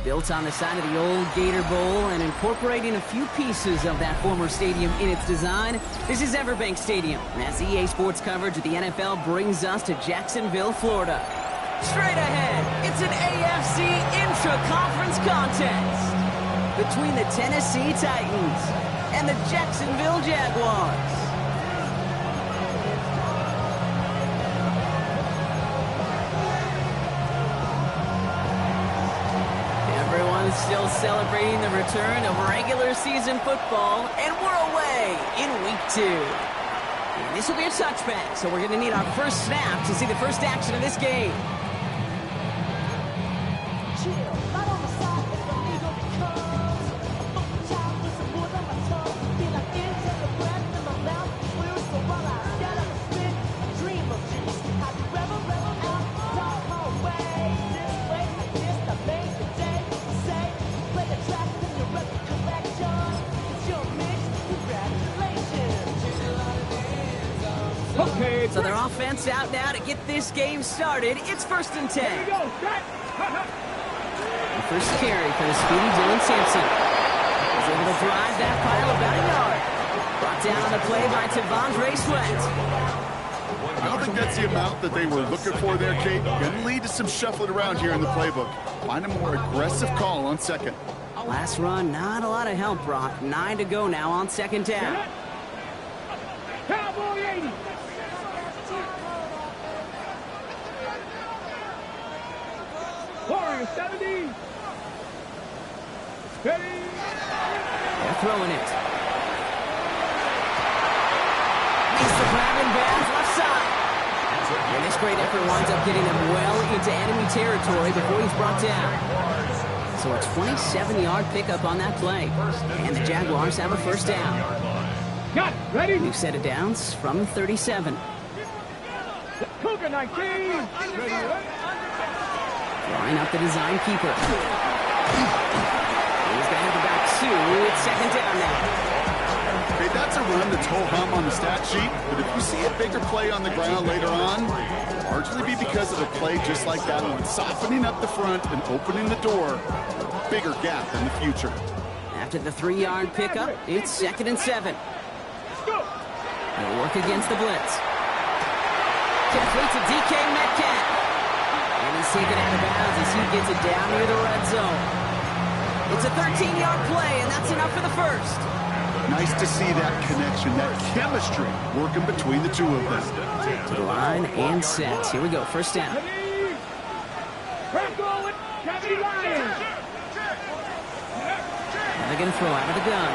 Built on the side of the old Gator Bowl and incorporating a few pieces of that former stadium in its design, this is Everbank Stadium, as EA Sports coverage of the NFL brings us to Jacksonville, Florida. Straight ahead, it's an AFC intra-conference contest between the Tennessee Titans and the Jacksonville Jaguars. Still celebrating the return of regular season football, and we're away in week 2. And this will be a touchback, so we're going to need our first snap to see the first action of this game. So their offense out now to get this game started. It's 1st and 10. The first carry for the speedy Dylan Sampson. He's able to drive that pile about a yard. Brought down on the play by T'Vondre Sweat. I don't think that's the amount that they were looking for there, Kate. Going to lead to some shuffling around here in the playbook. Find a more aggressive call on second. Last run, not a lot of help, Brock. 9 to go now on second down. Cowboy 80. Warrior 70. Ready. They're throwing it. Makes the grab in bounds left side. And this great effort winds up getting them well into enemy territory before he's brought down. So a 27-yard pickup on that play. And the Jaguars have a first down. Got it. Ready. New set of downs from 37. Cougar 19. Ready. Line up the design keeper. He's going to have the back two. It's second down now. Hey, that's a run that's ho-hum on the stat sheet, but if you see a bigger play on the ground later on, it'll largely be because of a play just like that one, softening up the front and opening the door, a bigger gap in the future. After the 3-yard pickup, it's second and 7. They'll work against the blitz. Complete to DK Metcalf. And he's taken out of bounds as he gets it down near the red zone. It's a 13-yard play, and that's enough for the first. Nice to see that connection, that chemistry working between the two of them. To the line and set. Here we go, first down. Now they're going to throw out of the gun.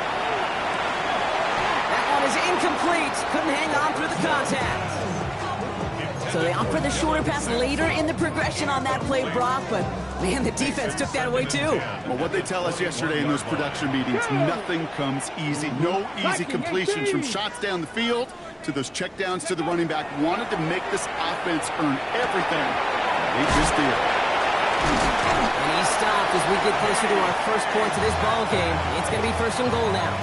That one is incomplete. Couldn't hang on through the contact. So they opt for the shorter pass later in the progression on that play, Brock, but man, the defense took that away too. Well, what they tell us yesterday in those production meetings, nothing comes easy. No easy completions from shots down the field to those checkdowns to the running back. Wanted to make this offense earn everything. They just did. And he stopped as we get closer to our first point to this ball game. It's going to be first and goal now.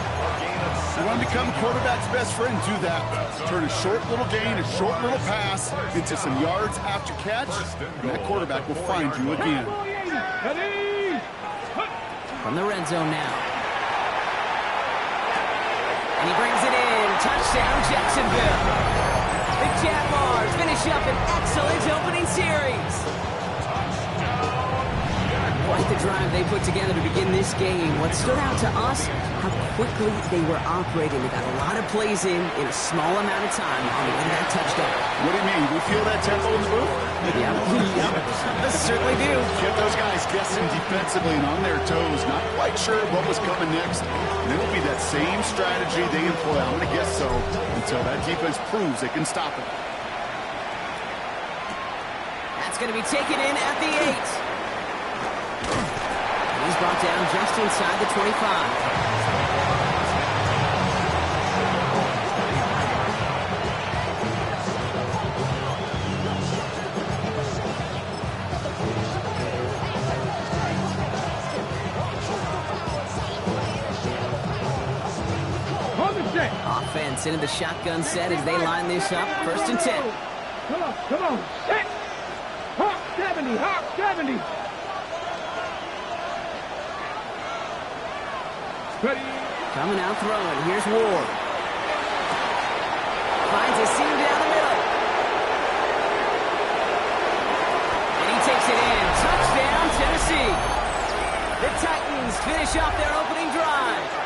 You want to become quarterback's best friend, do that. Turn a short little gain, a short little pass into some yards after catch, and that quarterback will find you again. From the red zone now. And he brings it in. Touchdown, Jacksonville. The Jaguars finish up an excellent opening series. Quite the drive they put together to begin this game. What stood out to us, how quickly they were operating. They got a lot of plays in a small amount of time on the way to that touchdown. What do you mean? We feel that tempo in the booth? Yeah, certainly do. Get those guys guessing defensively and on their toes, not quite sure what was coming next. And it'll be that same strategy they employ, I'm going to guess so, until that defense proves they can stop it. That's going to be taken in at the 8. He's brought down just inside the 25. Offense into the shotgun set as they line this up. First and 10. Come on. Set. Hawk 70, Hawk 70. Ready. Coming out throwing. Here's Ward. Finds a seam down the middle. And he takes it in. Touchdown, Tennessee. The Titans finish off their opening drive.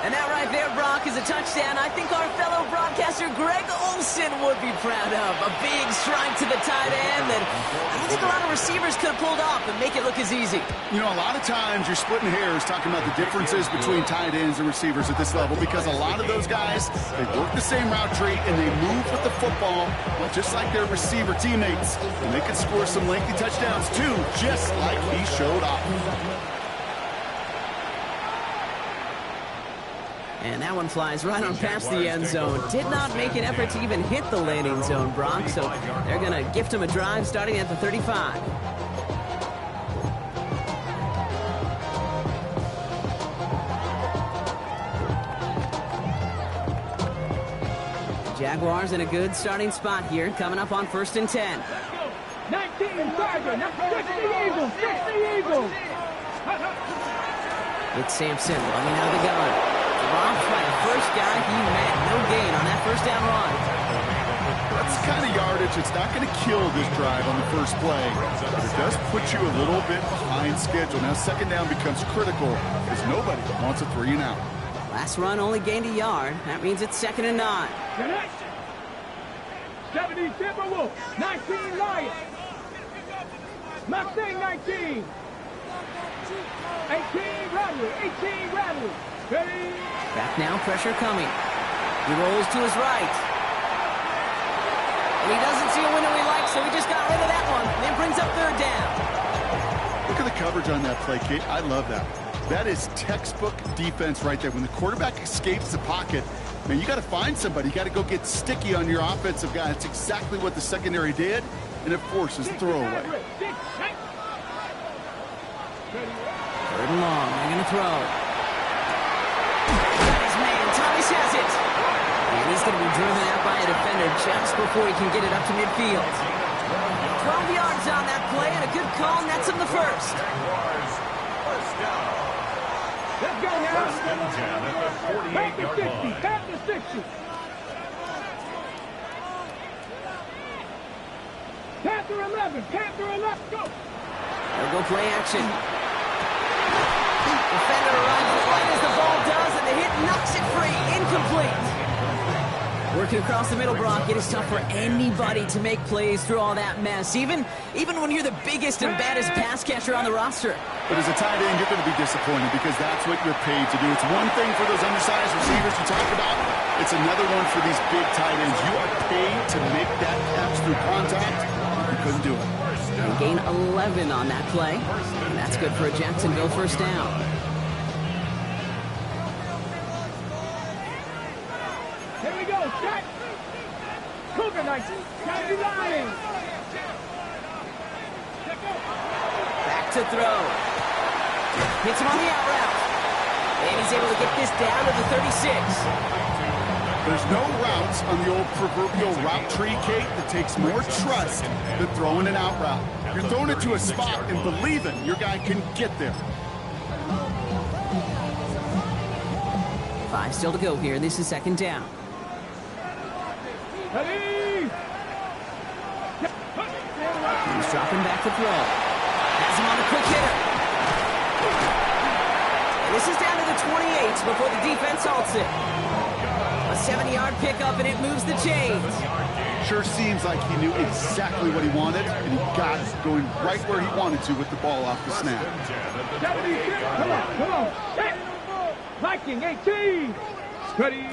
And that right there, Brock, is a touchdown I think our fellow broadcaster Greg Olsen would be proud of. A big strike to the tight end that I don't think a lot of receivers could have pulled off and make it look as easy. You know, a lot of times you're splitting hairs talking about the differences between tight ends and receivers at this level because a lot of those guys, they work the same route tree and they move with the football, well, just like their receiver teammates. And they can score some lengthy touchdowns too, just like he showed off. And that one flies right on past the end zone. Did not make an effort to even hit the landing zone, Brock, so they're going to gift him a drive starting at the 35. Jaguars in a good starting spot here, coming up on first and 10. 19 Tiger, 60 Eagles, 60 Eagles. It's Sampson running out of the gun. Robbed by the first guy he met. No gain on that first down run. That's the kind of yardage. It's not going to kill this drive on the first play, but it does put you a little bit behind schedule. Now second down becomes critical because nobody wants a 3 and out. Last run only gained a yard. That means it's 2nd and 9. 70 Timberwolves, 19 Lions. Mustang 19. 18 Rattler, 18 Rattler. Ready? Back now, pressure coming. He rolls to his right. And he doesn't see a window he likes, so he just got rid of that one. Then brings up 3rd down. Look at the coverage on that play, Kate. I love that. That is textbook defense right there. When the quarterback escapes the pocket, man, you got to find somebody. You got to go get sticky on your offensive guy. That's exactly what the secondary did, and it forces the throwaway. 3rd and long. They're going to throw. Got his man. Thomas has it. And he's going to be driven out by a defender just before he can get it up to midfield. 12 yards on that play, and a good call, and that's him the first. Let's go now. Back to 60. Back to 60. Panther 11. Panther 11. Go. They'll go play action. Defender arrives right as the ball does, and the hit knocks it free. Incomplete. Working across the middle, Brock, it is tough for anybody to make plays through all that mess, even when you're the biggest and baddest pass catcher on the roster. But as a tight end, you're going to be disappointed because that's what you're paid to do. It's one thing for those undersized receivers you talk about. It's another one for these big tight ends. You are paid to make that catch through contact. You couldn't do it. They gain 11 on that play, and that's good for a Jacksonville first down. Here we go. Shot. Cougar Knights. County Lions. Back to throw. Hits him on the out route. And he's able to get this down to the 36. There's no routes on the old proverbial route tree, Kate, that takes more trust than throwing an out route. You're throwing it to a spot and believing your guy can get there. 5 still to go here. This is 2nd down. Ready? He's dropping back to throw. Has him on a quick hitter. And this is down to the 28 before the defense halts it. A 70-yard pickup, and it moves the chains. Sure seems like he knew exactly what he wanted, and he got it, going right where he wanted to with the ball off the snap. 76. Come on. Hit. Viking 18. Ready?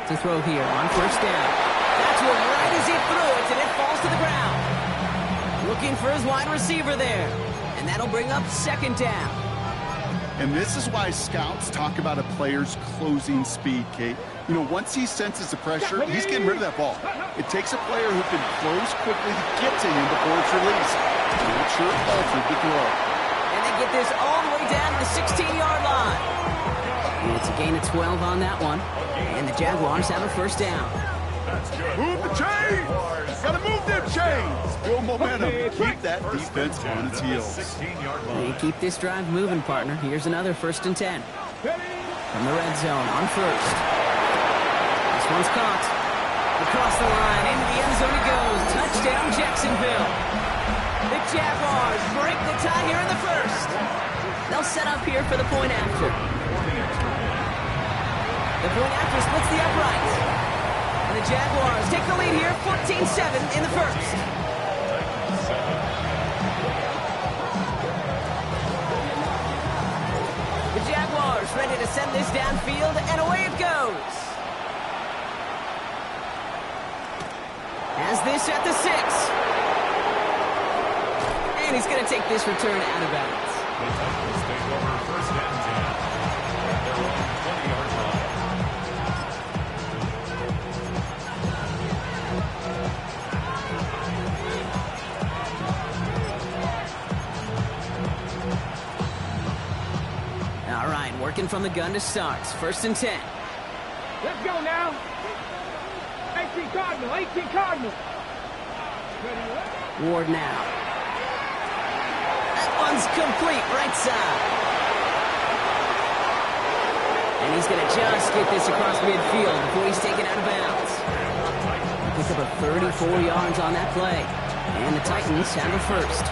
To throw here on first down. That's one right as he threw it, and it falls to the ground. Looking for his wide receiver there. And that'll bring up 2nd down. And this is why scouts talk about a player's closing speed, Kate. You know, once he senses the pressure, he's getting rid of that ball. It takes a player who can close quickly to get to him before it's released. And that sure altered the throw. And they get this all the way down to the 16-yard line. And it's a gain of 12 on that one. And the Jaguars have a first down. Move the chains! Gotta move them chains! Build momentum. Keep that defense on its heels. They keep this drive moving, partner. Here's another 1st and 10. From the red zone on first. This one's caught. Across the line, into the end zone it goes. Touchdown, Jacksonville. The Jaguars break the tie here in the first. They'll set up here for the point after. The point after splits the uprights. And the Jaguars take the lead here, 14-7 in the first. The Jaguars ready to send this downfield, and away it goes. Has this at the 6. And he's going to take this return out of bounds. The Titans take over 1st and 10. Their own 20-yard line. All right, working from the gun to start. 1st and 10. Let's go now. 18 Cardinal. 18 Cardinal. Ward now. That one's complete, right side. And he's going to just get this across midfield before he's taken out of bounds. Pick up a 34 yards on that play. And the Titans have the first.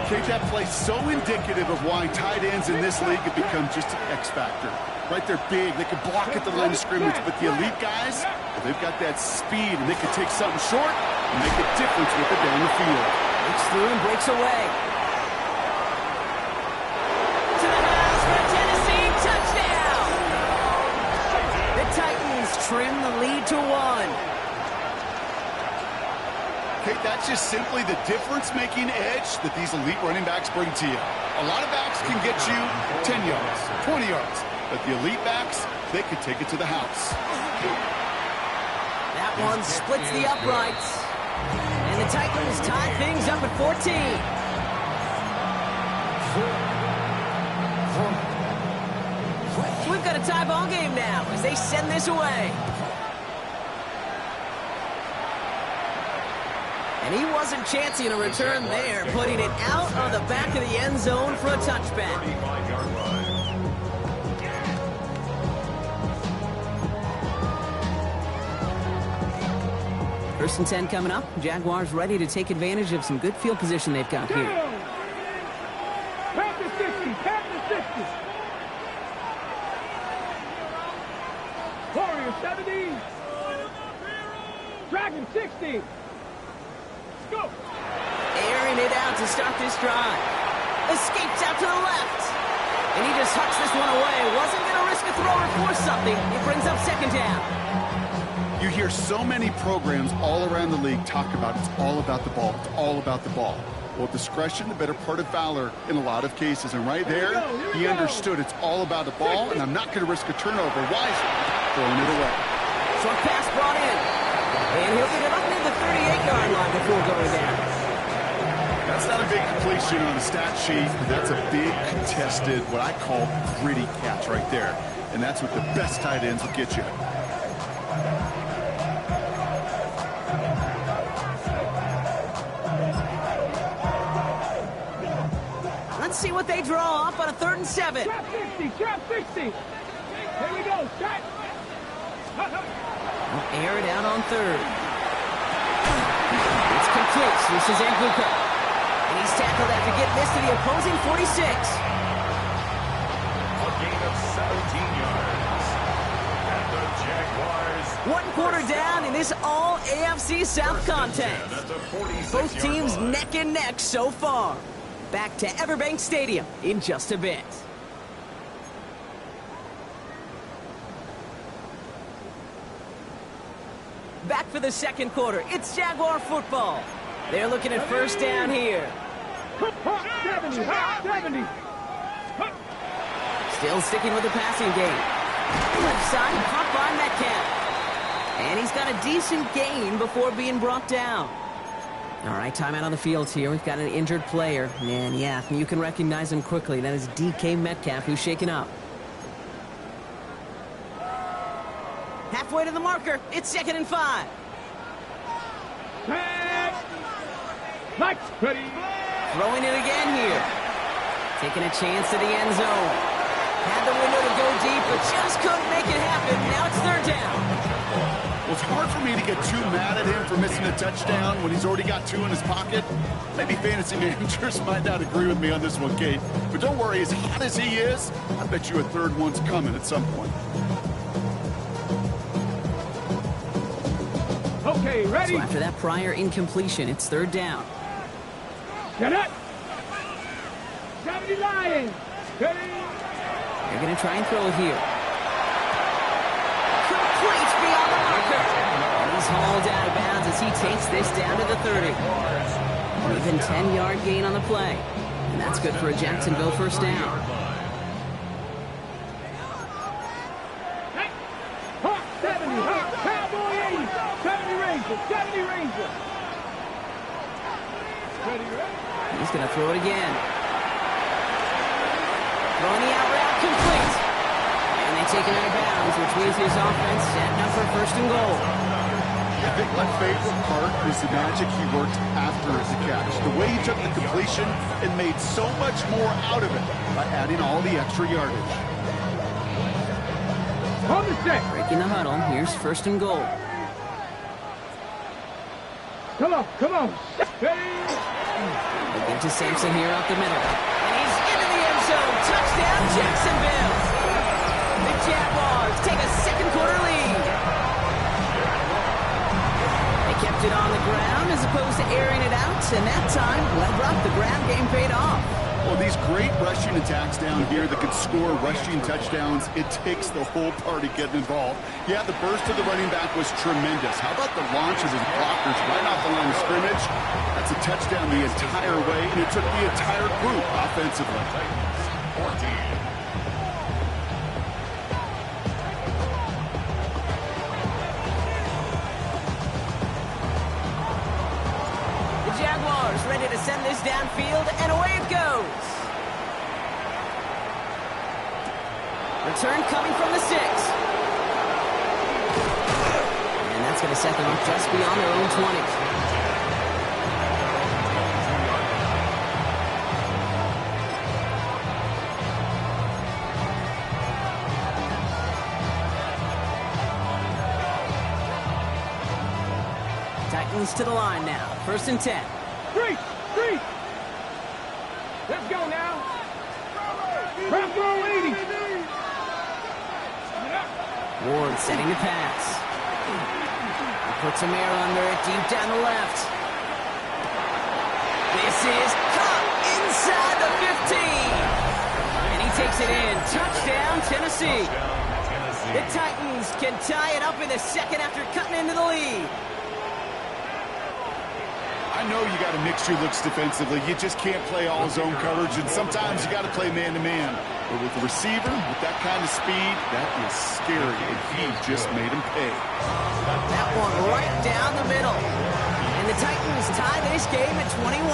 Okay, that play so indicative of why tight ends in this league have become just an X factor. Right, they're big, they can block at the line of scrimmage, but the elite guys, well, they've got that speed, and they can take something short and make a difference with it down the field. Breaks through and breaks away. To the house for a Tennessee touchdown! The Titans trim the lead to 1. Okay, that's just simply the difference-making edge that these elite running backs bring to you. A lot of backs can get you 10 yards, 20 yards, but the elite backs, they can take it to the house. That one splits the uprights. And the Titans tie things up at 14. We've got a tie ball game now as they send this away. And he wasn't chancing a return there, putting it out of the back of the end zone for a touchback. First and 10 coming up. Jaguars ready to take advantage of some good field position they've got here. Panther 60, Panther 60. Warrior 70. Dragon 60. Go. Airing it out to start this drive. Escapes out to the left. And he just hucks this one away. Wasn't going to risk a throw or force something. It brings up second down. You hear so many programs all around the league talk about it's all about the ball. It's all about the ball. Well, discretion, the better part of valor in a lot of cases. And right there, he understood it's all about the ball, and I'm not going to risk a turnover. Wisely throwing it away. Short pass brought in. And he'll get it up near the 38-yard line before going down. That's not a big completion on the stat sheet, but that's a big contested, what I call gritty catch right there. And that's what the best tight ends will get you. Let's see what they draw up on a 3rd and 7. Trap 60, trap 60. Here we go, shot. Air it out on 3rd. It's complete. This is Anguka. And he's tackled after getting this to the opposing 46. A gain of 17 yards. And the Jaguars. 1 quarter down in this all AFC South contest. Both teams neck and neck so far. Back to Everbank Stadium in just a bit. Back for the second quarter. It's Jaguar football. They're looking at first down here. 70, 70. Still sticking with the passing game. Left side, caught by Metcalf. And he's got a decent gain before being brought down. All right, timeout on the field here. We've got an injured player. And yeah, you can recognize him quickly. That is DK Metcalf, who's shaken up. Halfway to the marker. It's 2nd and 5. Nice. Ready. Throwing it again here. Taking a chance to the end zone. Had the window to go deep, but just couldn't make it happen. Now it's 3rd down. Well, it's hard for me to get too mad at him for missing a touchdown when he's already got 2 in his pocket. Maybe fantasy managers might not agree with me on this one, Kate. But don't worry, as hot as he is, I bet you a 3rd one's coming at some point. Okay, ready. So after that prior incompletion, it's 3rd down. Get up. 70 Lions. Ready. They're going to try and throw it here. Complete beyond the marker. And he's hauled out of bounds as he takes this down to the 30. An even 10-yard gain on the play. And that's good for a Jacksonville first down. Hey. Hawk 70. Hawk. Cowboy 80. 70 Ranger. 70 Ranger. Ready, ready. He's going to throw it again. Throwing the out route complete. And they take him out of bounds, which means his offense setting up for 1st and goal. I think my favorite part is the magic he worked after the catch. The way he took the completion and made so much more out of it by adding all the extra yardage. On the set. Breaking the huddle. Here's first and goal. Come on, come on. Hey. They give to Sampson here up the middle. And he's into the end zone. Touchdown, Jacksonville. The Jaguars take a second quarter lead. They kept it on the ground as opposed to airing it out. And that time, Webrock, the ground game paid off. Well, these great rushing attacks down here that could score rushing touchdowns, it takes the whole party getting involved. Yeah, the burst of the running back was tremendous. How about the launch of his blockers right off the line of scrimmage? That's a touchdown the entire way, and it took the entire group offensively. 14. Ready to send this downfield, and away it goes. Return coming from the 6. And that's going to set them up just beyond their own 20. Titans to the line now. First and 10. Three. Let's go now. Front row 80. Ward setting the pass. He puts a mirror under it deep down the left. This is caught inside the 15. And he takes it in. Touchdown, Tennessee. The Titans can tie it up in the second after cutting into the lead. I know you got to mix your looks defensively. You just can't play all zone coverage, and sometimes you got to play man-to-man. But with the receiver, with that kind of speed, that is scary, and he just made him pay. That one right down the middle. And the Titans tie this game at 21.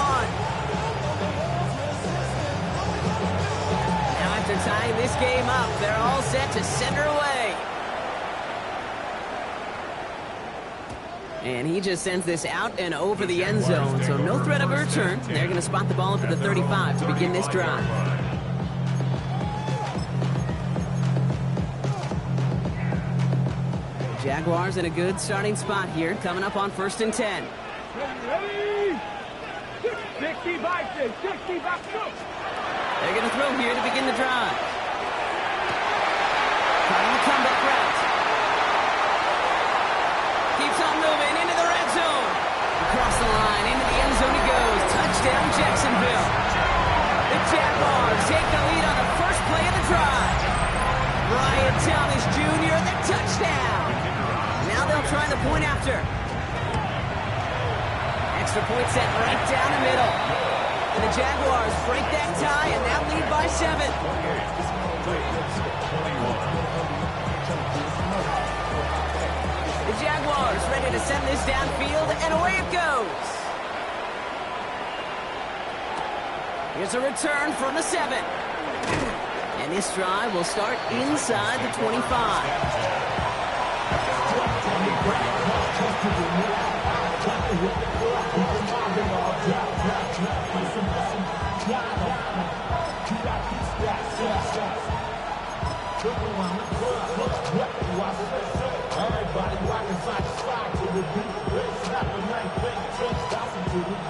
Now after tying this game up, they're all set to send her away. And he just sends this out and over the end zone, so no threat of a return. They're going to spot the ball up at the 35 to begin this drive. The Jaguars in a good starting spot here, coming up on first and 10. Ready. 60 by 6. 60 by 6. They're going to throw here to begin the drive. Trying the comeback route. Keeps on moving into the red zone. Across the line, into the end zone he goes. Touchdown, Jacksonville. The Jaguars take the lead on the first play of the drive. Brian Thomas Jr., the touchdown. Now they'll try the point after. Extra point set right down the middle. And the Jaguars break that tie and now lead by 7. The Jaguars ready to send this downfield, and away it goes. Here's a return from the 7. And this drive will start inside the 25.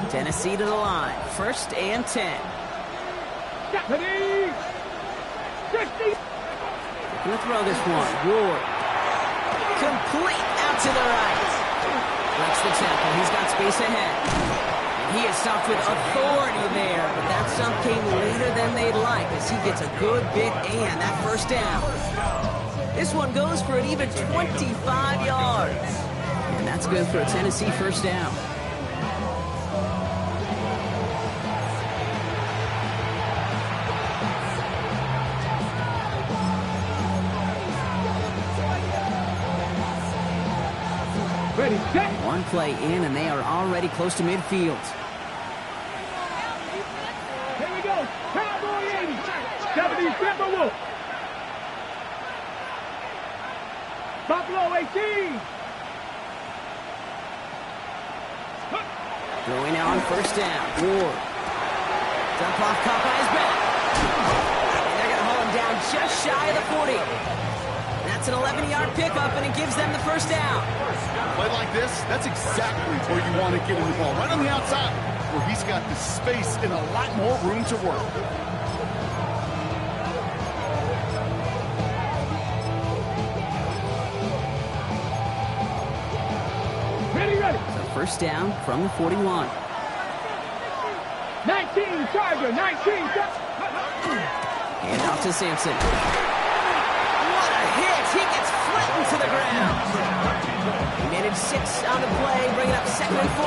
Tennessee to the line. First and 10. Stephanie! 60! Gonna throw this one. Ward. Complete out to the right. Breaks the tackle. He's got space ahead. And he is stopped with authority there, but that stop came later than they'd like as he gets a good bit and that first down. This one goes for an even 25 yards. And that's good for a Tennessee first down. Ready, set! One play in, and they are already close to midfield. Here we go! Cowboy 80! 70 Timberwolf! Buffalo 18! Going out on first down. Ward. Dump off caught by his back. And they're going to hold him down just shy of the 40. That That's an 11-yard pickup, and it gives them the first down. Play like this, that's exactly where you want to get him the ball, right on the outside, where he's got the space and a lot more room to work. Ready. So first down from the 41. 19, Charger, 19. Hand off to Sampson. What a hit! He gets flattened to the ground. He managed 6 on the play, bringing up 2nd and 4.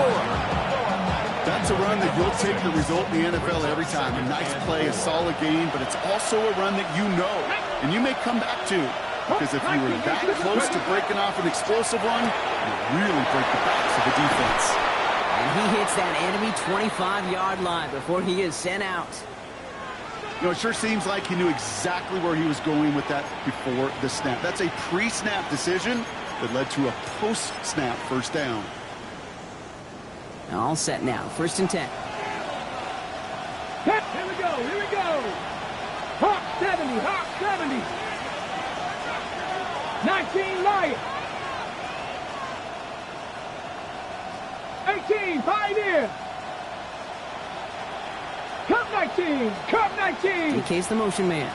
That's a run that you'll take the result in the NFL every time. A nice play, a solid game, but it's also a run that you know, and you may come back to. Because if you were that close to breaking off an explosive run, you really break the backs of the defense. And he hits that enemy 25-yard line before he is sent out. You know, it sure seems like he knew exactly where he was going with that before the snap. That's a pre-snap decision that led to a post-snap first down. All set now. 1st and 10. Here we go. Hawk 70. 19, Lion. 18, Pioneer. Cup 19. DK's the motion man.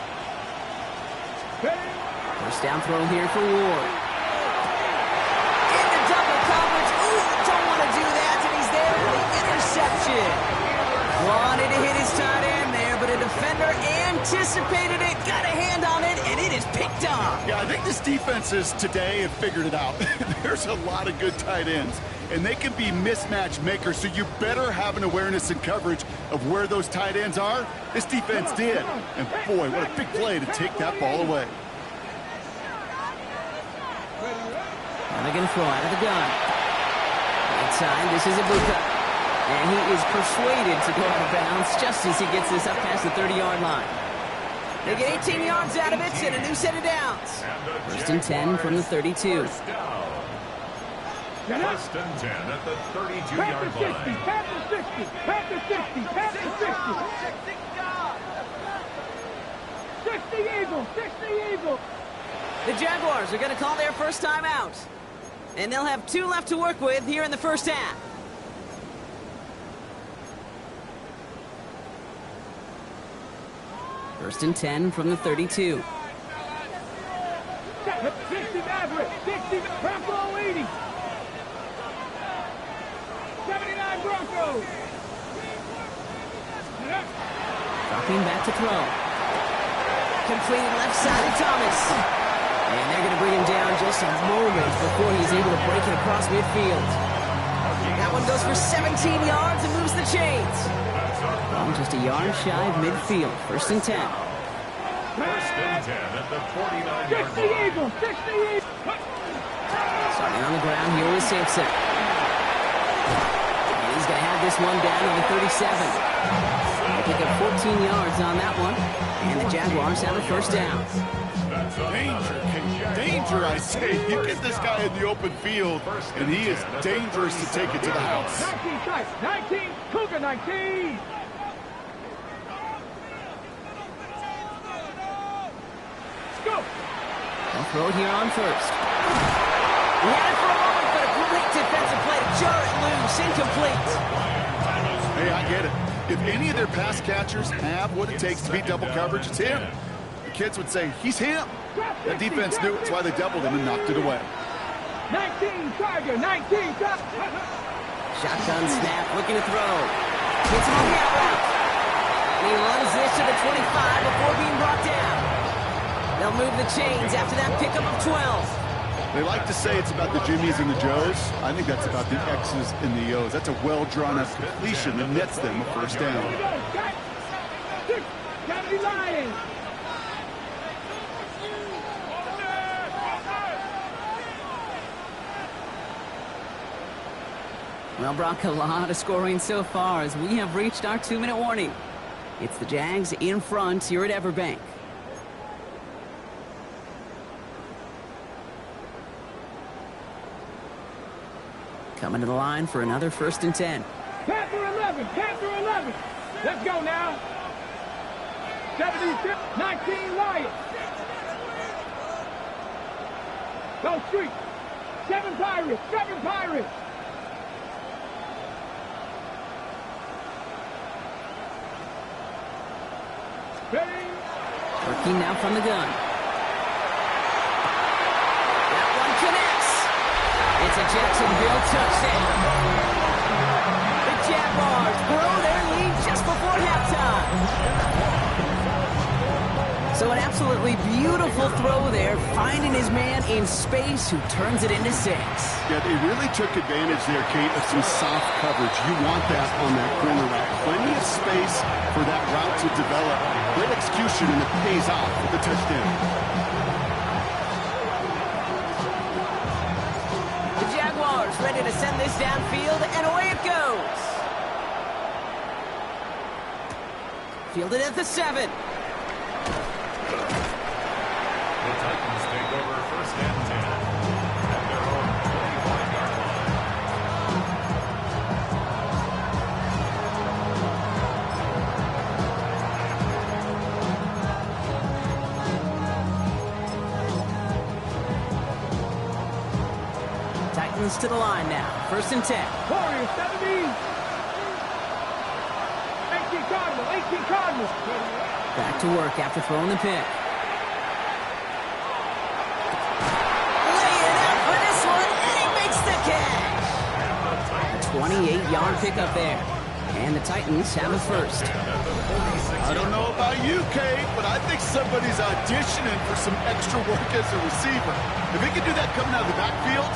First down throw here for Ward. In the double coverage. Ooh, don't want to do that, and he's there for the interception. Wanted to hit his tight end there, but a defender anticipated it, got a hand on it, and it is picked up. Yeah, I think this defenses today have figured it out. There's a lot of good tight ends, and they can be mismatch makers, so you better have an awareness and coverage of where those tight ends are. This defense did, and boy, what a big play to take that ball away. Now they're going to throw out of the gun. That time, this is Ibuka. And he is persuaded to go out of bounds just as he gets this up past the 30-yard line. They get 18 yards out of it and a new set of downs. 1st and 10 from the 32. First and 10 at the 32-yard line. Pass the 60. 60 Eagles. The Jaguars are going to call their first time out. And they'll have 2 left to work with here in the first half. First and 10 from the 32. 60 Maverick. 60 Bronco 80. 79 Broncos. Dropping back to throw. Completed left side of Thomas. And they're going to bring him down just a moment before he's able to break it across midfield. That one goes for 17 yards and moves the chains. Well, just a yard shy of midfield. 1st and 10. First and 10 at the 49-yard 60 line. Eagles. Starting on the ground here with Sampson. And he's going to have this one down to the 37. They pick up 14 yards on that one. And the Jaguars have a first down. Danger, I say. You get this guy in the open field, and he is dangerous to take it to the house. 19, Cougar 19. Go. They'll throw it here on first. He had it for a moment, but a great defensive play to jar it loose. Incomplete. Hey, I get it. If any of their pass catchers have what it takes to beat double coverage, it's him. The kids would say, he's him. The defense knew it. That's why they doubled him and knocked it away. 19, Tiger, 19, Shotgun snap, looking to throw. Gets him on the out route. And he runs this to the 25 before being brought down. They'll move the chains after that pickup of 12. They like to say it's about the Jimmies and the Joes. I think that's about the X's and the O's. That's a well-drawn-up completion that nets them a first down. Gotta be lying. Well, Brock, a lot of scoring so far as we have reached our 2-minute warning. It's the Jags in front here at Everbank. Coming to the line for another 1st and 10. Panther 11, Panther 11. Let's go now. 76, 19 Lions. Go street. 7 Pirates. 7 Pirates. Ready. Working now from the gun. That one connects. It's a Jacksonville touchdown. The Jaguars grow their lead just before halftime. So an absolutely beautiful throw there, finding his man in space who turns it into 6. Yeah, they really took advantage there, Kate, of some soft coverage. You want that on that corner route. Plenty of space for that route to develop. Great execution, and it pays off with the touchdown. The Jaguars ready to send this downfield, and away it goes. Fielded at the 7. The Titans take over first and 10 at their own 25-yard line. Titans to the line now. First and 10. Warriors 70. 18 Cardinals. 18 Cardinals. Back to work after throwing the pick. Laying out for this one, and he makes the catch. A 28-yard pickup there. And the Titans have a first. I don't know about you, Kate, but I think somebody's auditioning for some extra work as a receiver. If he can do that coming out of the backfield,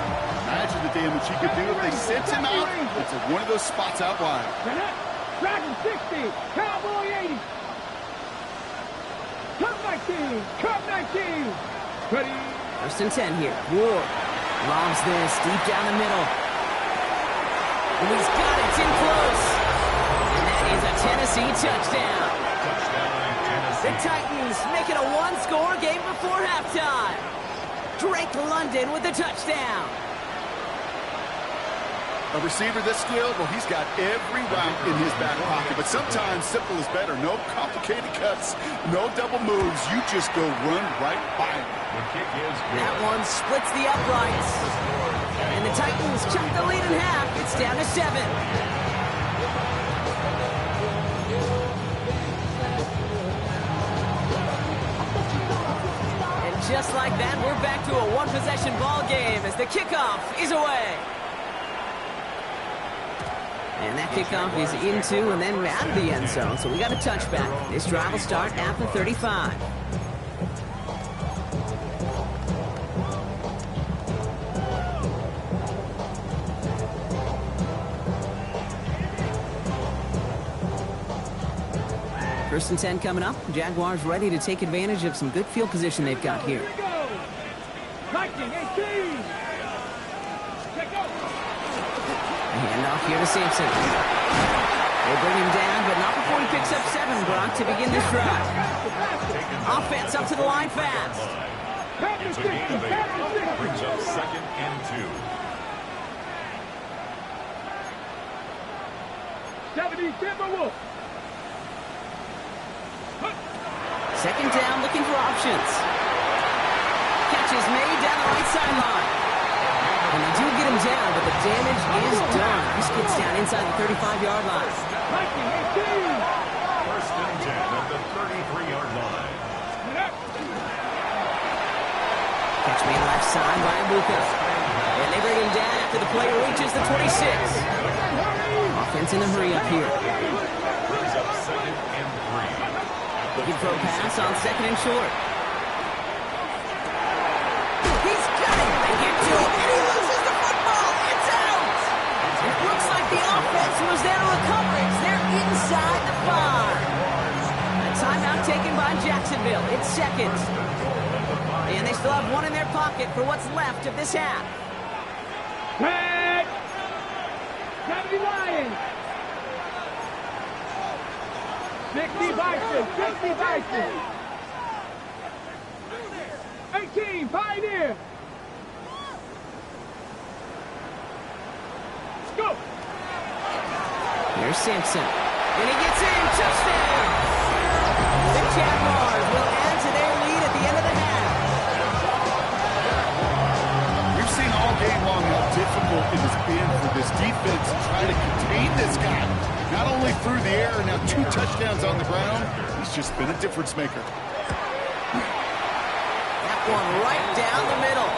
imagine the damage he could do if they sent him out into one of those spots out wide. Dragon 60. Cowboy 80. Cup 19. Cup 19. Ready. First and 10 here. Ward lobs this deep down the middle. And he's got it. It's in close. And that is a Tennessee touchdown. Touchdown, Tennessee. The Titans make it a one-score game before halftime. Drake London with the touchdown. A receiver this skilled, well, he's got every route in his back pocket. But sometimes simple is better. No complicated cuts, no double moves. You just go run right by him. The kick is good. That one splits the uprights. And the Titans chuck the lead in half. It's down to 7. And just like that, we're back to a one-possession ball game as the kickoff is away. And that kickoff is into and then out of the end zone. So we got a touchback. This drive will start at the 35. First and 10 coming up. Jaguars ready to take advantage of some good field position they've got here. Here we go. Viking 18. Handoff here to Sampson. They bring him down, but not before he picks up 7, Brock, to begin this drive. Offense up to the line fast. It's a gain of 8. Brings up second and 2. 70 Timberwolves. Second down, looking for options. Catch is made down the right sideline. And they do get him down, but the damage is done. This gets down inside the 35-yard line. Viking 18. First and 10 at the 33-yard line. Catch made left side by Ibuka. And they bring him down after the player reaches the 26. Offense in the hurry up here. Brings up second and 3. Looking for a pass on second and short. He's got it. They get to him, and he loses the football. It's out. It looks like the offense was there to recover it. They're inside the 5. A timeout taken by Jacksonville. It's second. And they still have one in their pocket for what's left of this half. Tag. 70 Lions. 60 Bison. 60 Bison. 18 Pioneer. Let's go. Here's Sampson. And he gets in. Touchdown. The Jaguars will add to their lead at the end of the half. difficult it has been for this defense to try to contain this guy. Not only through the air, now 2 touchdowns on the ground. He's just been a difference maker. That one right down the middle.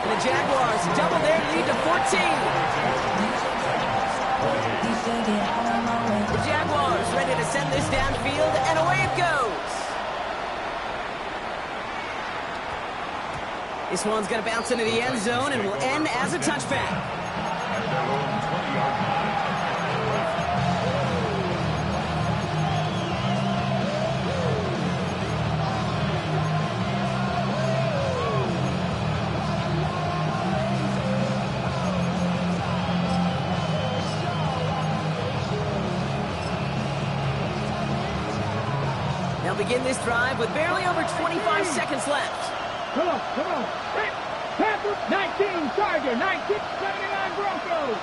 And the Jaguars double their lead to 14. The Jaguars ready to send this downfield, and away it goes. This one's going to bounce into the end zone and will end as a touchback. They'll begin this drive with barely over 25 seconds left. Come on, come on. Panther, 19, Tiger, 19, 79 Broncos.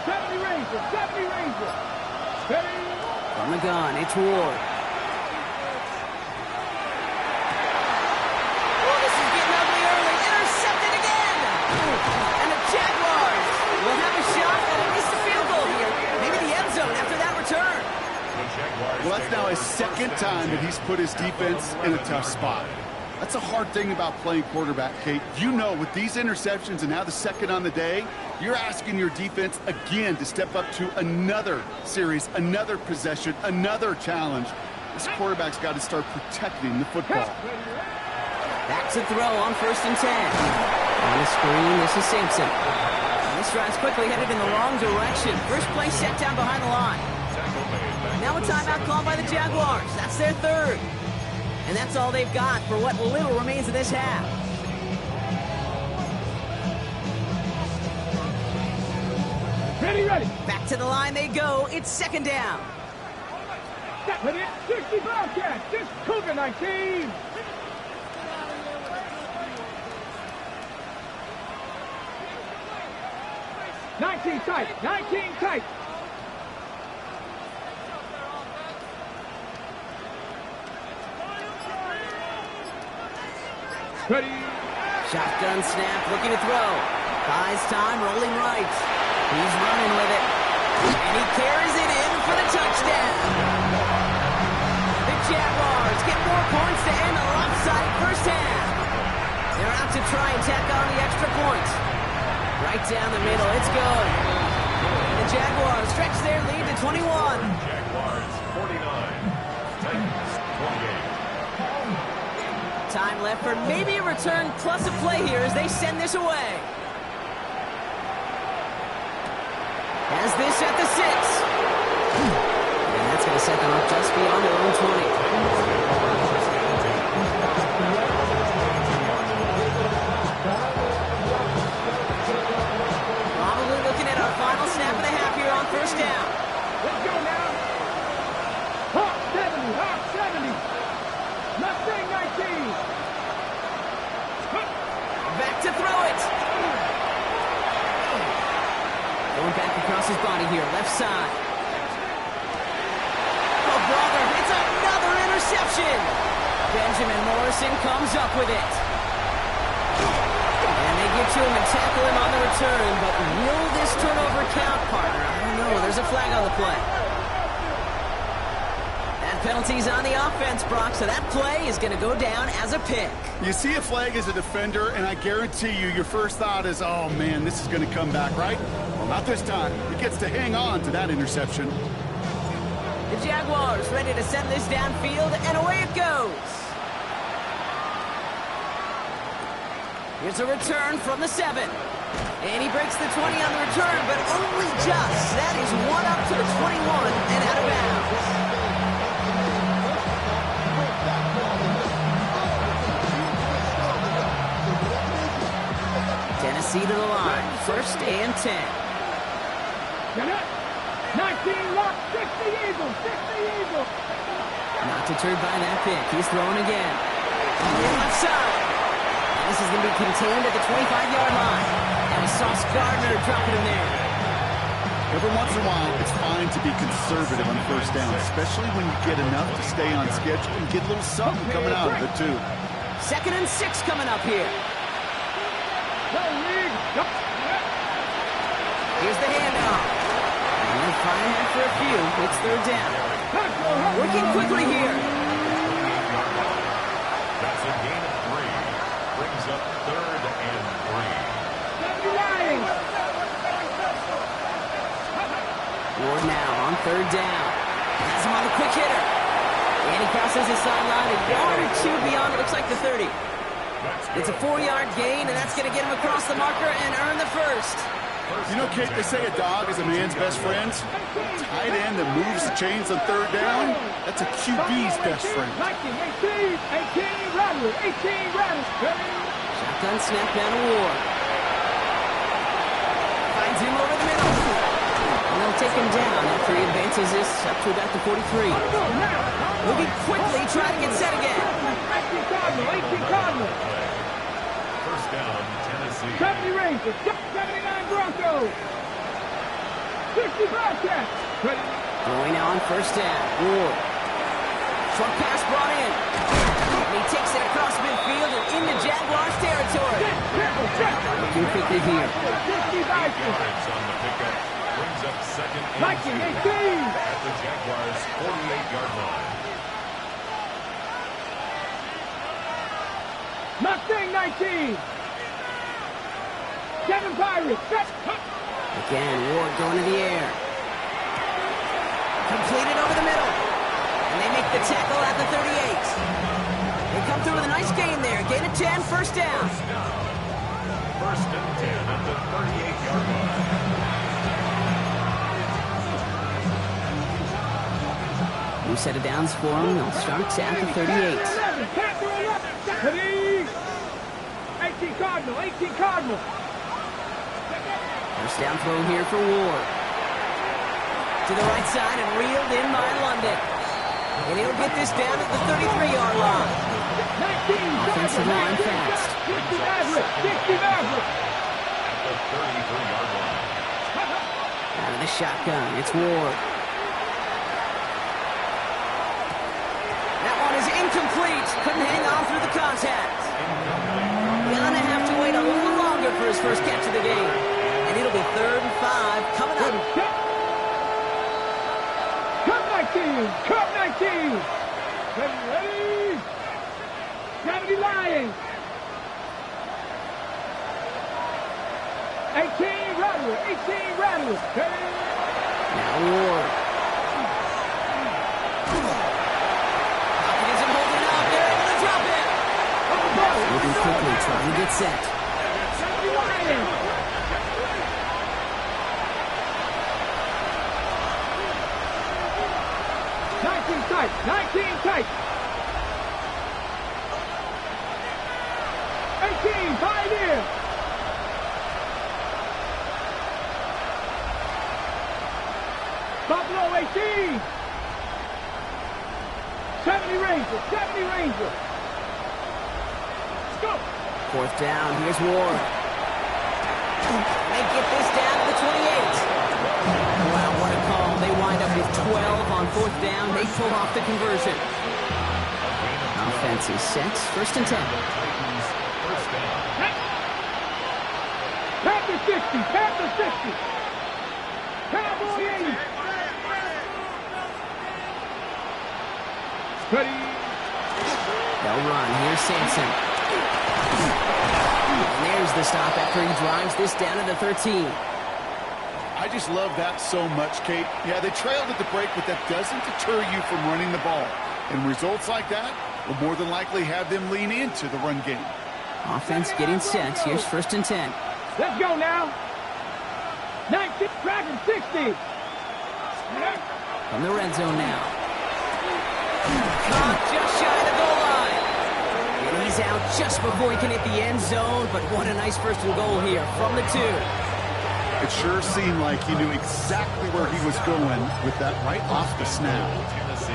70 Rangers, 70 Rangers. 70. From the gun, it's Ward. Oh, this is getting ugly early. Intercepted again. And the Jaguars will have a shot at least a field goal here. Maybe the end zone after that return. Well, that's now his second time that he's put his defense in a tough spot. That's a hard thing about playing quarterback, Kate. You know, with these interceptions and now the second on the day, you're asking your defense again to step up to another series, another possession, another challenge. This quarterback's got to start protecting the football. Back to throw on 1st and 10. On the screen, this is Sampson. And this drive's quickly headed in the wrong direction. First play set down behind the line. Now a timeout called by the Jaguars. That's their third. And that's all they've got for what little remains of this half. Ready, ready. Back to the line they go. It's 2nd down. Step with it. 60 Bobcats. This Cougar 19. Nineteen tight. 19 tight. Ready. Shotgun snap, looking to throw. Buys time, rolling right. He's running with it. And he carries it in for the touchdown. The Jaguars get more points to end a lopsided first half. They're out to try and tack on the extra point. Right down the middle, it's good. And the Jaguars stretch their lead to 21. Jaguars 49, Titans 28. Time left for maybe a return plus a play here as they send this away. Has this at the 6. And that's going to set them up just beyond their own 20. Probably looking at our final snap of the half here on 1st down. Let's go now. Hawk 70. Hawk 70. Mustang 19. Back to throw it. Going back across his body here, left side. Oh, brother, it's another interception. Benjamin Morrison comes up with it. And they get to him and tackle him on the return, but will this turnover count, partner? I don't know. There's a flag on the play. That penalty's on the offense, Brock, so that play is going to go down as a pick. You see a flag as a defender, and I guarantee you, your first thought is, oh, man, this is going to come back, right? Well, not this time. He gets to hang on to that interception. The Jaguars ready to send this downfield, and away it goes. Here's a return from the 7. And he breaks the 20 on the return, but only just. That is one up to the 21 and out of bounds. Tennessee to the line. 1st and 10. Get it. 19 lock. 60 Eagles. 60 Eagles. Not deterred by that pick. He's throwing again. On the left side. This is going to be contained at the 25-yard line. And Sauce Gardner dropping him there. Every once in a while, it's fine to be conservative on 1st down, especially when you get enough to stay on schedule and get a little something coming out of it, too. 2nd and 6 coming up here. Go, League. Here's the handoff. And they're firing it for a few. It's third down. Working quickly here. That's a gain of 3. Brings up 3rd and 3. Ward now on third down. Has him on the quick hitter. And he crosses his sideline a yard or 2 beyond, it looks like the 30. It's a 4-yard gain, and that's going to get him across the marker and earn the first. You know, Kate, they say a dog is a man's best friend. Tight end that moves the chains on third down, that's a QB's best friend. 18, rattle, 18, rattle. Shotgun snap down to Ward. Finds him over the middle. And they'll take him down after he advances this up to about the 43. Moving quickly, trying to get set again. 18 Cardinal. First down, Tennessee. 70 Rangers, 79 Broncos. 65 Cats. Going now on first down. Ward. Short pass brought in. And he takes it across midfield and into Jaguars territory. Looking quickly here. 60 Vikings. Yards on the pickup. Brings up 2nd and 2. Viking 18. At the Jaguars' 48-yard line. Mustang 19. 7 Pirates. Again, Ward going to the air. Completed over the middle. And they make the tackle at the 38. They come through with a nice gain there. Gain of 10, first down. First and 10 at the 38-yard line. New set of downs for them. They'll start at the 38. 18 Cardinal, 18 Cardinal. First down throw here for Ward. To the right side and reeled in by London. And he'll get this down at the 33-yard line. 19 Offensive line fast. 60 Maverick, 60 Maverick. At the 33-yard line. Out of the shotgun, it's Ward. That one is incomplete. Couldn't hang on through the contact. Gonna have to wait a little longer for his first catch of the game. And it'll be 3rd and 5 coming up. Cup 19. Ready? 70 Lions. 18 Rattlers, 18 Rattlers. Now Ward. Pocket isn't holding up. They're able to drop it. Moving quickly, trying to get set. 70 Lions. 19 tight. 18, Pioneer. Buffalo 18. 70 Rangers, 70 Rangers. Let's go. Fourth down, here's Ward. They get this down to the 28. Wow, what a call. They wind up with 12 on fourth down. They pull off the conversion. Offense is set. First and 10. First down. Panther 60, Panther 60. Cowboy 80. Ready. They'll run. Here's Sampson. And there's the stop after he drives this down to the 13. I just love that so much, Kate. Yeah, they trailed at the break, but that doesn't deter you from running the ball. And results like that will more than likely have them lean into the run game. Offense getting set. Here's first and 10. Let's go now. 19, Dragon 60. From the red zone now. Caught just shy of the goal line. And he's out just before he can hit the end zone. But what a nice first and goal here from the 2. It sure seemed like he knew exactly where he was going with that right off the snap. Tennessee.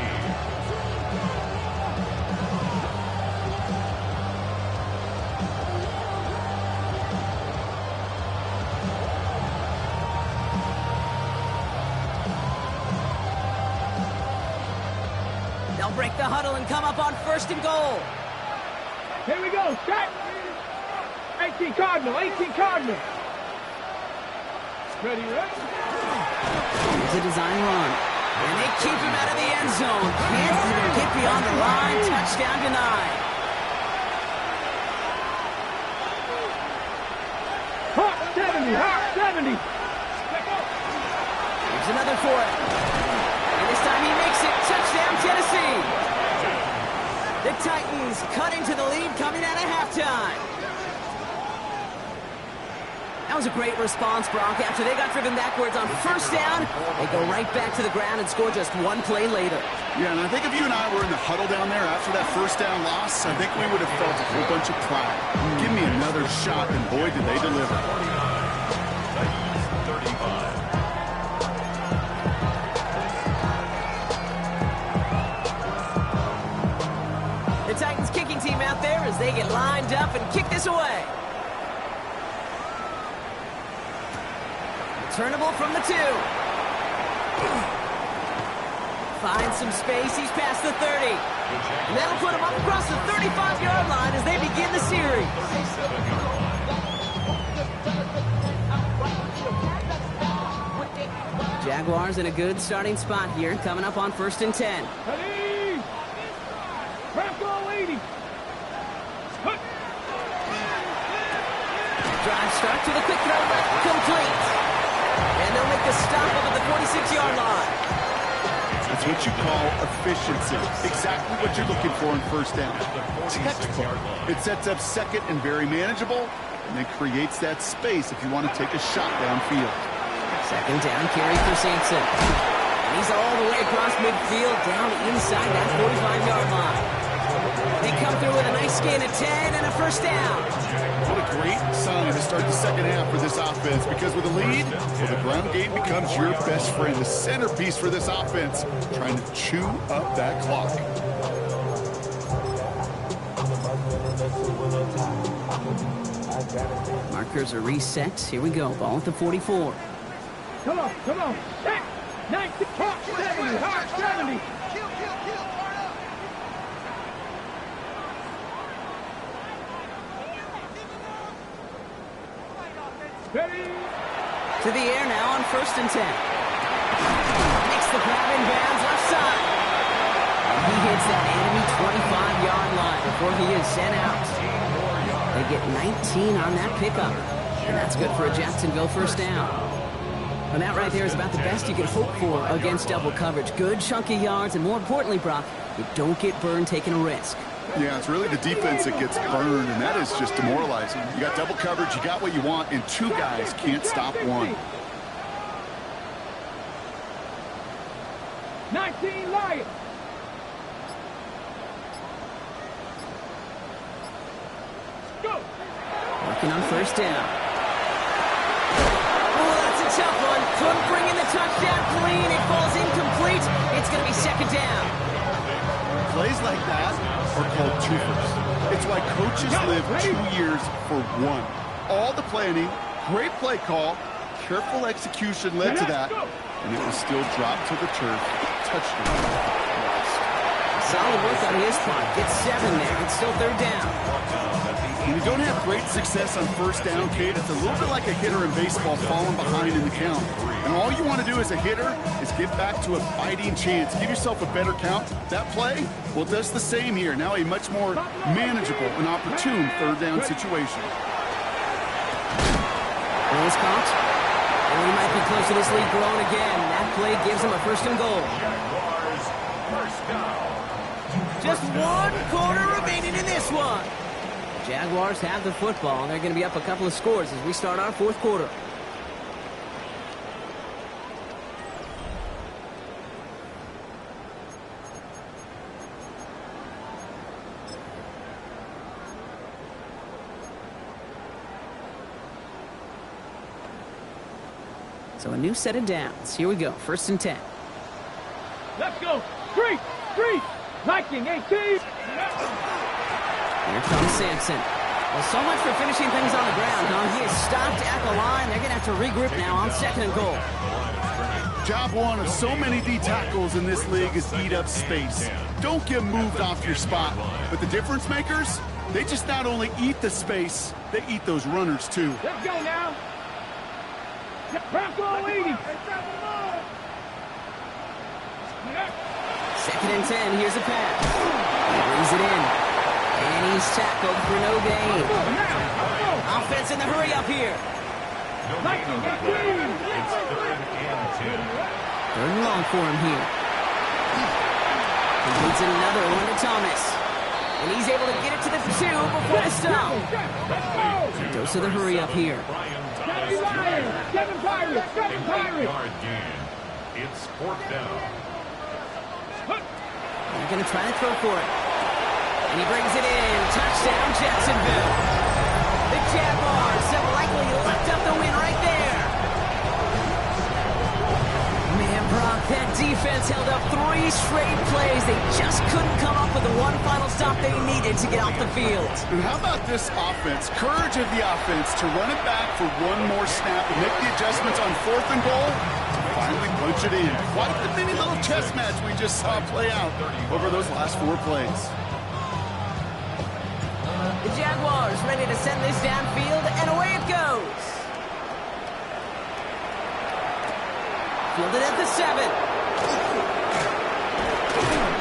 They'll break the huddle and come up on first and goal. Here we go. Set. 18 Cardinal, 18 Cardinal. Ready, ready. Here's a design run. And they keep him out of the end zone. Can't even get beyond the line. Touchdown denied. Hot 70, hot 70. Here's another for it. And this time he makes it. Touchdown, Tennessee. The Titans cut into the lead coming out of halftime. That was a great response, Brock. After they got driven backwards on first down, they go right back to the ground and score just one play later. Yeah, and I think if you and I were in the huddle down there after that first down loss, I think we would have felt a whole bunch of pride. Give me another shot, and boy, did they deliver. 35. The Titans kicking team out there as they get lined up and kick this away. Returnable from the 2. Finds some space. He's past the 30. And that'll put him up across the 35-yard line as they begin the series. Jaguars in a good starting spot here, coming up on 1st and 10. Ready. Bronco 80. Drive start to the quick throw left, complete. And they'll make the stop up at the 46-yard line. That's what you call efficiency. Exactly what you're looking for in first down. Textbook. It sets up second and very manageable, and it creates that space if you want to take a shot downfield. Second down carry for Sampson. And he's all the way across midfield, down inside that 45-yard line. They come through with a nice gain of 10 and a first down. What a great sign to start the second half for this offense, because with a lead, well, the ground game becomes your best friend, the centerpiece for this offense, trying to chew up that clock. Markers are reset. Here we go. Ball at the 44. Come on, come on. Back. 90, hot 70, hot 70. Ready. To the air now on 1st and 10. Makes the grab in bounds left side. And he hits that enemy 25-yard line before he is sent out. They get 19 on that pickup. And that's good for a Jacksonville first down. And that right there is about the best you can hope for against double coverage. Good chunky yards, and more importantly, Brock, you don't get burned taking a risk. Yeah, it's really the defense that gets burned, and that is just demoralizing. You got double coverage, you got what you want, and two guys can't stop one. 19 Lions. Go. Working on first down. Oh, that's a tough one. Couldn't bring in the touchdown clean. It falls incomplete. It's going to be second down. Plays like that are called twofers. It's why coaches live 2 years for one. All the planning, great play call, careful execution led to that, and it was still dropped to the turf. Touchdown. Solid work on his part. Gets 7 there. It's still third down. When you don't have great success on first down, Kate, it's a little bit like a hitter in baseball falling behind in the count. And all you want to do as a hitter is get back to a fighting chance. Give yourself a better count. That play, well, does the same here. Now a much more manageable and opportune third down situation. Ball is caught. And we might be close to this lead growing again. That play gives him a first and goal. Jaguars, first down. Just 1 quarter remaining in this one. Jaguars have the football, and they're going to be up a couple of scores as we start our fourth quarter. So a new set of downs. Here we go. 1st and 10. Let's go. Street. Viking 18. Here comes Sampson. Well, so much for finishing things on the ground, huh? He is stopped at the line. They're going to have to regroup now on 2nd and goal. Job one of so many D tackles in this league is eat up space. Don't get moved off your spot. But the difference makers, they just not only eat the space, they eat those runners too. Let's go now. Bronco 80. Second and 10, here's a pass. He brings it in. And he's tackled for no gain. Offense in the hurry up here. No gain on the play. It's 3rd and 10. Third and long for him here. He leads another one to Thomas. And he's able to get it to the 2 before the stop. Dose of the hurry up here. Brian Thomas. Kevin Pirates. A Kevin Pirates. 8-yard gain. It's 4th down. They're going to try to throw for it. And he brings it in. Touchdown, Jacksonville. The Jaguars have likely left up the win right there. Man, Brock, that defense held up 3 straight plays. They just couldn't come up with the one final stop they needed to get off the field. And how about this offense? Courage of the offense to run it back for one more snap and make the adjustments on 4th and goal to finally punch it in. Quite the mini little chess match we just saw play out over those last 4 plays. The Jaguars ready to send this downfield, and away it goes. Fielded at the 7.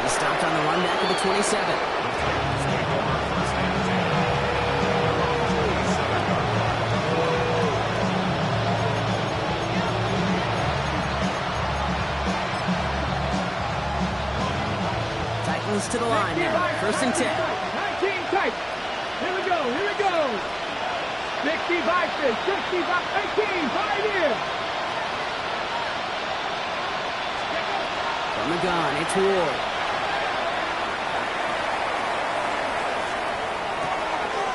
He stopped on the run back at the 27. Titans to the line now. 1st and 10. 19 tight. Here we go. Here we go. 65 fish. 65. 18. 5 here. From the gun, it's Ward.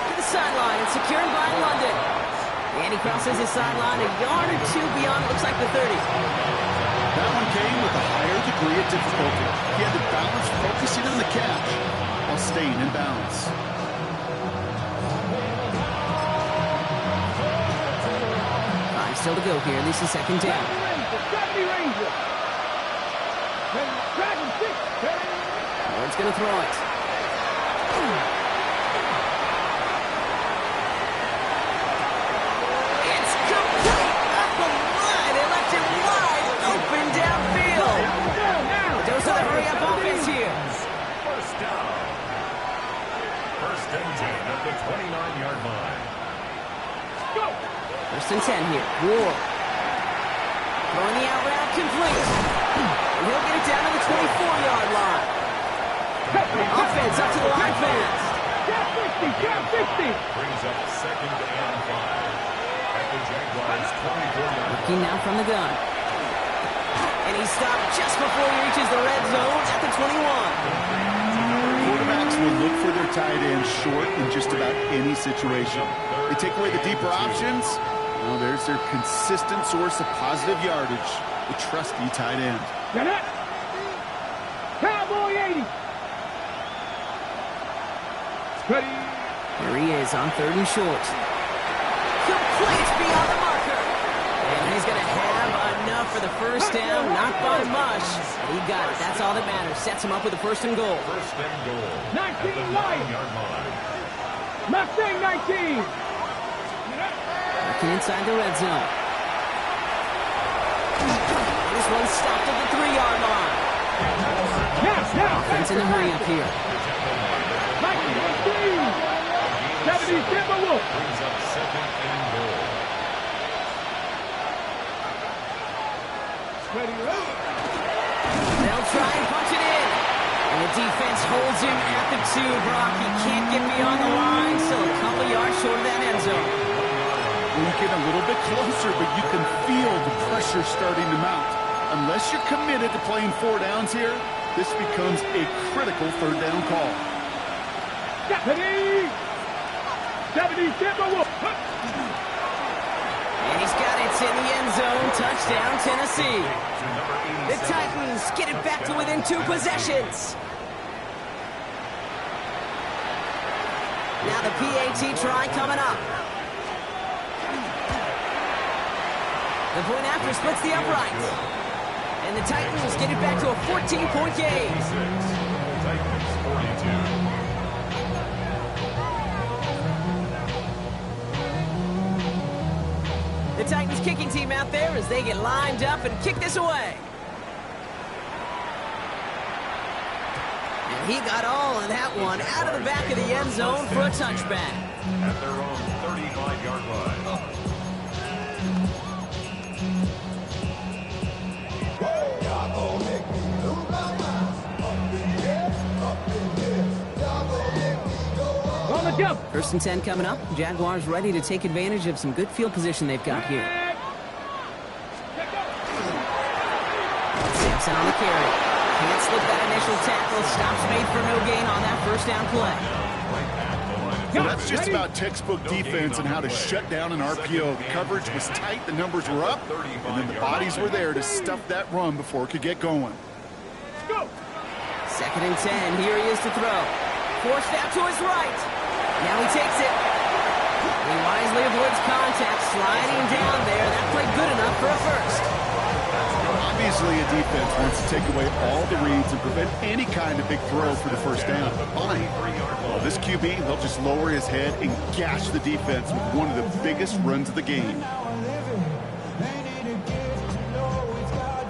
To the sideline, it's secured by London. And he crosses the sideline a yard or 2 beyond, it looks like the 30. That one came with a higher degree of difficulty. He had to balance focusing on the catch while staying in balance. Still to go here. This is 2nd down. 70 Ranger. Dragon 6. Ward's going to throw it. It's complete. Up the line. They left it wide open downfield. Dose of the hurry up offense here. 1st down. 1st and 10 at the 29-yard line. Go. 1st and 10 here. Ward. Throwing the out route complete. And he'll get it down to the 24-yard line. Offense up to the line fast. Gap 60. Gap 60. Brings up 2nd and 5 at the Jaguars' 24-yard line. Looking now from the gun. And he stopped just before he reaches the red zone at the 21. Quarterbacks will look for their tight end short in just about any situation. They take away the deeper options. Well, there's their consistent source of positive yardage, the trusty tight end. Get it. Cowboy 80. Ready. Here he is on 3rd and short. Complete beyond the marker. And he's going to have enough for the 1st down. Not by much. But he got it. That's all that matters. Sets him up with a 1st and goal. 1st and goal 19 at the wide. 9-yard line. Mustang 19. Working inside the red zone. This one stopped at the 3-yard line. Now. Offense in the hurry up here. 70 Timberwolf. Brings up 2nd and goal. Ready, roll. They'll try and punch it in. And the defense holds him at the 2, Brock. He can't get beyond the line, so a couple yards short of that end zone. You get a little bit closer, but you can feel the pressure starting to mount. Unless you're committed to playing 4 downs here, this becomes a critical 3rd down call. 70 Timberwolf. And he's got it in the end zone. Touchdown, Tennessee. To number The 87. Titans get it back to within 2 possessions. Now the PAT try coming up. The point after splits the uprights. And the Titans get it back to a 14-point game. Titans 42. The The Titans kicking team out there as they get lined up and kick this away. And he got all of that one out of the back of the end zone for a touchback. At their own 35-yard line. On the jump. First and 10 coming up. Jaguars ready to take advantage of some good field position they've got here. Sampson on the carry. Can't slip that initial tackle. Stops made for no gain on that first down play. Well, that's just about textbook defense and how to shut down an RPO. The coverage was tight, the numbers were up, and then the bodies were there to stuff that run before it could get going. Go. Second and 10. Here he is to throw. Forced out to his right. Now he takes it. He wisely avoids contact, sliding down there. That played good enough for a first. Obviously, a defense wants to take away all the reads and prevent any kind of big throw for the first down. Fine. Well, this QB, he'll just lower his head and gash the defense with one of the biggest runs of the game.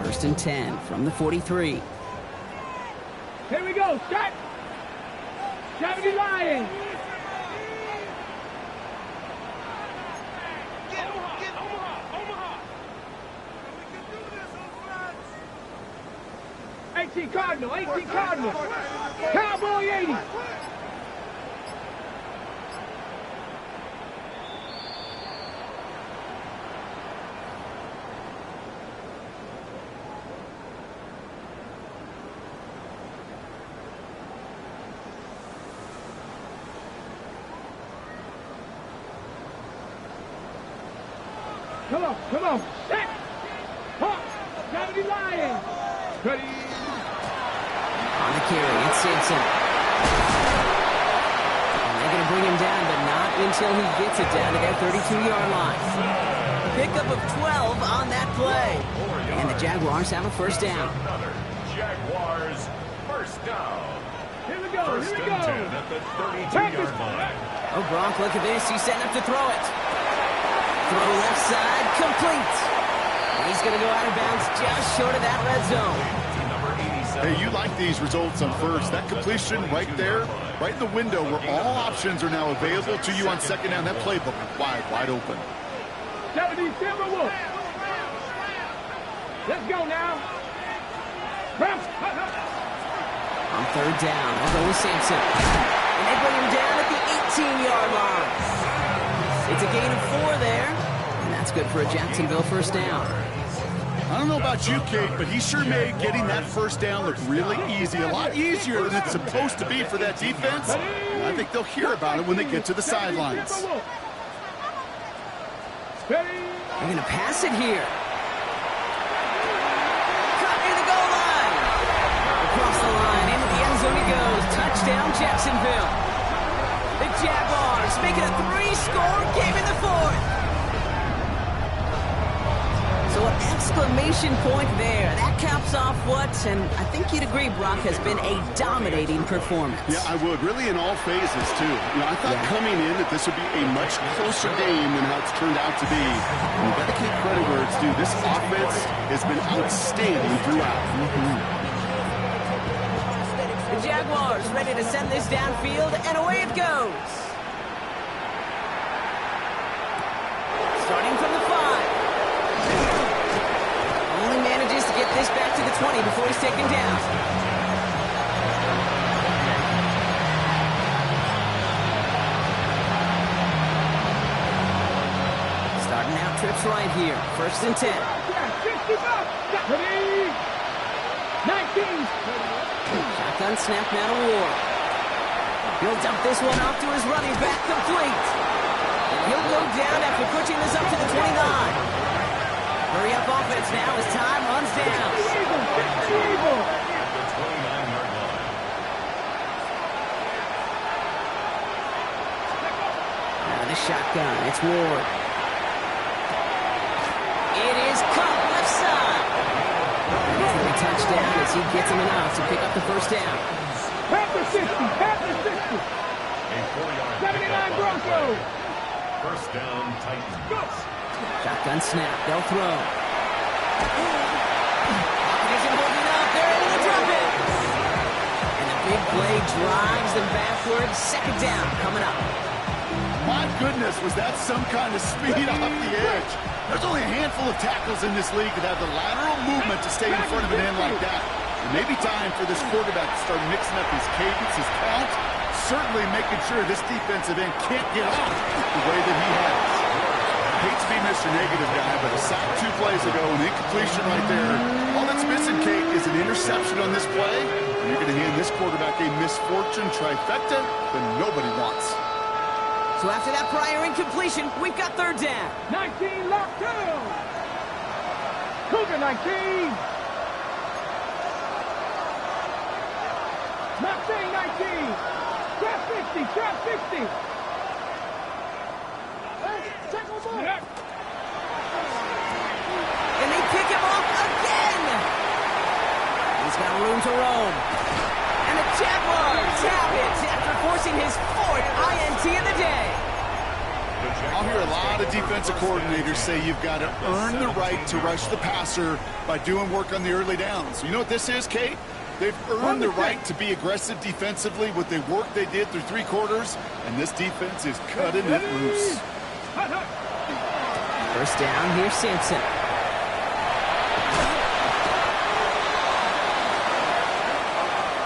First and 10 from the 43. Here we go. Shot. 70 Lions. 18 Cardinal, 18 Cardinal. Cowboy 80. Come on. Set. Hawk. 70 Lions. Ready. On the carry, it's Sampson. And they're going to bring him down, but not until he gets it down to their 32-yard line. Pickup of 12 on that play. And the Jaguars have a first down. Jaguars first down. Here we go. First Here we and go. 10 at the 32-yard line. Oh, Gronk, look at this. He's setting up to throw it. Throw left side, complete. And he's going to go out of bounds just short of that red zone. Hey, you like these results on first. That completion right there, right in the window where all options are now available to you on second down. That playbook wide open. 70 Timberwolves. Let's go now. On third down, they'll go with Sampson. And they bring him down at the 18-yard line. It's a gain of 4 there. And that's good for a Jacksonville first down. I don't know about you, Kate, but he sure made getting that first down look really easy. A lot easier than it's supposed to be for that defense. And I think they'll hear about it when they get to the sidelines. They're going to pass it here. Cut near the goal line. Across the line, into the end zone he goes. Touchdown, Jacksonville. The Jaguars make it a 3-score game in the fourth. So an exclamation point there. That caps off what, and I think you'd agree, Brock, has been a dominating performance. Yeah, I would. Really in all phases, too. You know, I thought coming in that this would be a much closer game than how it's turned out to be. And you got to give credit where it's due. This offense has been outstanding throughout. The Jaguars ready to send this downfield, and away it goes. Starting from the 5. Only manages to get this back to the 20 before he's taken down. Starting out trips right here. First and 10. 19. Shotgun snap now to Ward. He'll dump this one off to his running back, complete. And he'll go down after pushing this up to the 29. Hurry up offense now as time runs down. Out of the shotgun, it's Ward. It is cut left side. And it's a touchdown as he gets him enough to pick up the first down. Panther 60. 79 Broncos. First down, Titans. Shotgun snap. They'll throw. Pocket isn't holding up. They're able to drop it. And the big play drives them backwards. Second down coming up. My goodness, was that some kind of speed off the edge? There's only a handful of tackles in this league that have the lateral movement to stay in front of an end like that. It may be time for this quarterback to start mixing up his cadence, his count, certainly making sure this defensive end can't get off the way that he has. I hate to be Mr. Negative guy, but a sack 2 plays ago, an incompletion right there. All that's missing, Kate, is an interception on this play. And you're going to hand this quarterback a misfortune trifecta that nobody wants. So after that prior incompletion, we've got third down. 19, lock 2. Cougar 19. Mustang 19. Trap 60, trap 60. Check one more. And they pick him off again. He's got room to roam. And the Jaguars have it after forcing his 4th INT of the day. I'll hear a lot of defensive coordinators say you've got to earn the right to rush the passer by doing work on the early downs. You know what this is, Kate? They've earned the right to be aggressive defensively with the work they did through 3 quarters, and this defense is cutting it loose. First down, here's Simpson.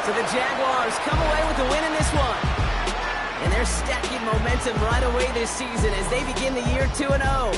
So the Jaguars come away with the win in this one. And they're stacking momentum right away this season as they begin the year 2-0.